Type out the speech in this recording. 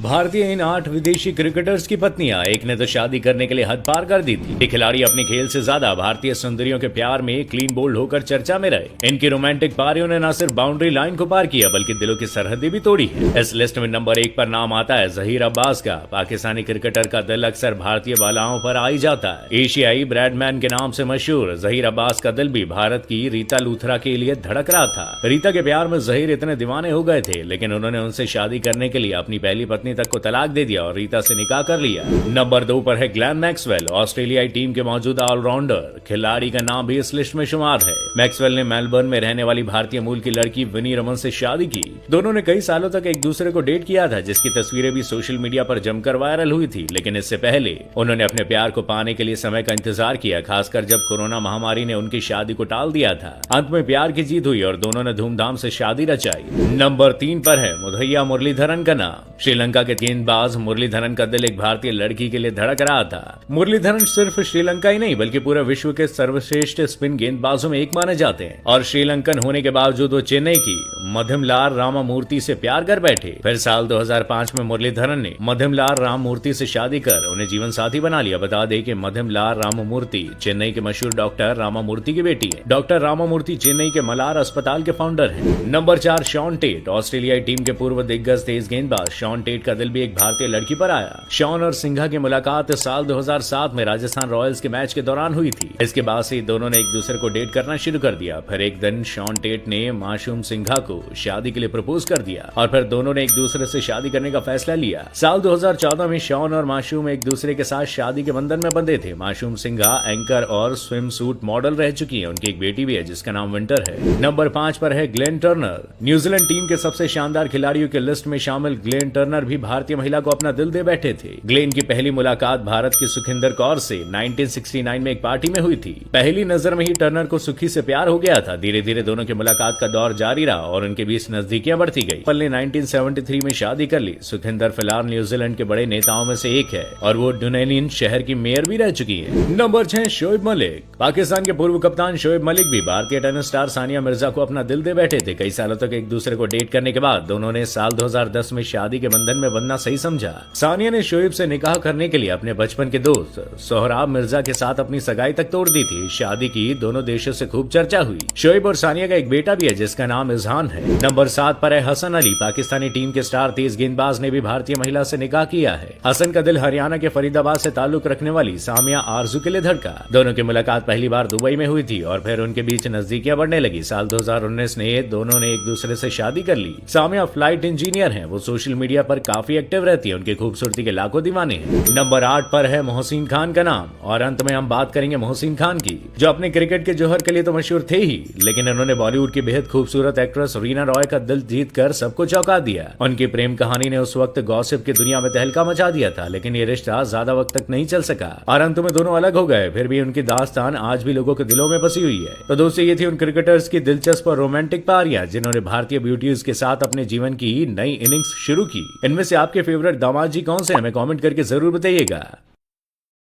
भारतीय इन 8 विदेशी क्रिकेटर्स की पत्नियां, एक ने तो शादी करने के लिए हद पार कर दी थी। ये खिलाड़ी अपने खेल से ज्यादा भारतीय सुंदरियों के प्यार में क्लीन बोल्ड होकर चर्चा में रहे। इनकी रोमांटिक पारियों ने न सिर्फ बाउंड्री लाइन को पार किया बल्कि दिलों की सरहदें भी तोड़ी है। इस लिस्ट में नंबर 1 पर नाम आता है जहीर अब्बास का। पाकिस्तानी क्रिकेटर का दिल अक्सर भारतीय बालाओं पर आ ही जाता है। एशियाई ब्रैडमैन के नाम से मशहूर जहीर अब्बास का दिल भी भारत की रीता लूथरा के लिए धड़क रहा था। रीता के प्यार में जहीर इतने दीवाने हो गए थे, लेकिन उन्होंने उनसे शादी करने के लिए अपनी पहली पत्नी तक को तलाक दे दिया और रीता से निकाह कर लिया। नंबर 2 पर है ग्लेन मैक्सवेल। ऑस्ट्रेलियाई टीम के मौजूदा ऑलराउंडर खिलाड़ी का नाम भी इस लिस्ट में शुमार है। मैक्सवेल ने मेलबर्न में रहने वाली भारतीय मूल की लड़की विनी रमन से शादी की। दोनों ने कई सालों तक एक दूसरे को डेट किया था, जिसकी तस्वीरें भी सोशल मीडिया पर जमकर वायरल हुई थी। लेकिन इससे पहले उन्होंने अपने प्यार को पाने के लिए समय का इंतजार किया, खासकर जब कोरोना महामारी ने उनकी शादी को टाल दिया था। अंत में प्यार की जीत हुई और दोनों ने धूमधाम से शादी रचाई। नंबर 3 पर है मुथैया मुरलीधरन का नाम। श्रीलंका के गेंदबाज मुरलीधरन का दिल एक भारतीय लड़की के लिए धड़क रहा था। मुरलीधरन सिर्फ श्रीलंका ही नहीं बल्कि पूरे विश्व के सर्वश्रेष्ठ स्पिन गेंदबाजों में एक माने जाते हैं और श्रीलंकन होने के बावजूद वो चेन्नई की मध्यमलार रामामूर्ति से प्यार कर बैठे। फिर साल 2005 में मुरलीधरन ने मध्यमलार राममूर्ति से शादी कर उन्हें जीवन साथी बना लिया। बता दें कि मध्यमलार रामामूर्ति चेन्नई के मशहूर डॉक्टर रामामूर्ति की बेटी है। डॉक्टर रामामूर्ति चेन्नई के मलार अस्पताल के फाउंडर है। Number 4 Shaun Tait. ऑस्ट्रेलियाई टीम के पूर्व दिग्गज तेज गेंदबाज शॉन टेट का दिल भी एक भारतीय लड़की पर आया। शॉन और सिंघा की मुलाकात साल 2007 में राजस्थान रॉयल्स के मैच के दौरान हुई थी। इसके बाद से दोनों ने एक दूसरे को डेट करना शुरू कर दिया। फिर एक दिन शॉन टेट ने मासूम सिंघा को शादी के लिए प्रपोज कर दिया और फिर दोनों ने एक दूसरे से शादी करने का फैसला लिया। साल 2014 में शॉन और मासूम एक दूसरे के साथ शादी के बंधन में बंधे थे। मासूम सिंघा एंकर और स्विम सूट मॉडल रह चुकी है। उनकी एक बेटी भी है जिसका नाम विंटर है। नंबर 5 पर है ग्लेन टर्नर। न्यूजीलैंड टीम के सबसे शानदार खिलाड़ियों की लिस्ट में शामिल ग्लेन टर्नर भी भारतीय महिला को अपना दिल दे बैठे थे। ग्लेन की पहली मुलाकात भारत की सुखिंदर कौर से 1969 में एक पार्टी में हुई थी। पहली नजर में ही टर्नर को सुखी से प्यार हो गया था। धीरे धीरे दोनों की मुलाकात का दौर जारी रहा और उनके बीच नजदीकियां बढ़ती गई। पल ने 1973 में शादी कर ली। सुखिंदर फिलहाल न्यूजीलैंड के बड़े नेताओं में से एक है और वो डुनेलिन शहर की मेयर भी रह चुकी है। नंबर 6 शोएब मलिक। पाकिस्तान के पूर्व कप्तान शोएब मलिक भी भारतीय टेनिस स्टार सानिया मिर्जा को अपना दिल दे बैठे थे। कई सालों तक एक दूसरे को डेट करने के बाद दोनों ने साल 2010 में शादी के बंधन में बंधना सही समझा। सानिया ने शोएब से निकाह करने के लिए अपने बचपन के दोस्त सोहराब मिर्जा के साथ अपनी सगाई तक तोड़ दी थी। शादी की दोनों देशों से खूब चर्चा हुई। शोएब और सानिया का एक बेटा भी है जिसका नाम इजहान है। नंबर 7 पर है हसन अली। पाकिस्तानी टीम के स्टार तेज गेंदबाज ने भी भारतीय महिला से निकाह किया है। हसन का दिल हरियाणा के फरीदाबाद से ताल्लुक रखने वाली सामिया आरजू के लिए धड़का। दोनों की मुलाकात पहली बार दुबई में हुई थी और फिर उनके बीच नजदीकियां बढ़ने लगी। साल 2019 में दोनों ने एक दूसरे से शादी कर ली। सामिया फ्लाइट इंजीनियर है। वो सोशल मीडिया पर काफी एक्टिव रहती है। उनकी खूबसूरती के लाखों दीवाने हैं। नंबर 8 पर है मोहसिन खान का नाम और अंत में हम बात करेंगे मोहसिन खान की, जो अपने क्रिकेट के जौहर के लिए तो मशहूर थे ही, लेकिन उन्होंने बॉलीवुड की बेहद खूबसूरत एक्ट्रेस रीना रॉय का दिल जीत कर सबको चौंका दिया। उनकी प्रेम कहानी ने उस वक्त गॉसिप की दुनिया में तहलका मचा दिया था, लेकिन ये रिश्ता ज्यादा वक्त तक नहीं चल सका और अंत में दोनों अलग हो गए। फिर भी उनकी दास्तान आज भी लोगों के दिलों में बसी हुई है। तो दोस्तों, ये थी उन क्रिकेटर्स की दिलचस्प और रोमांटिक पारियां जिन्होंने भारतीय ब्यूटीज के साथ अपने जीवन की नई इनिंग्स शुरू की। इनमें से आपके फेवरेट दामाद जी कौन से, हमें कमेंट करके जरूर बताइएगा।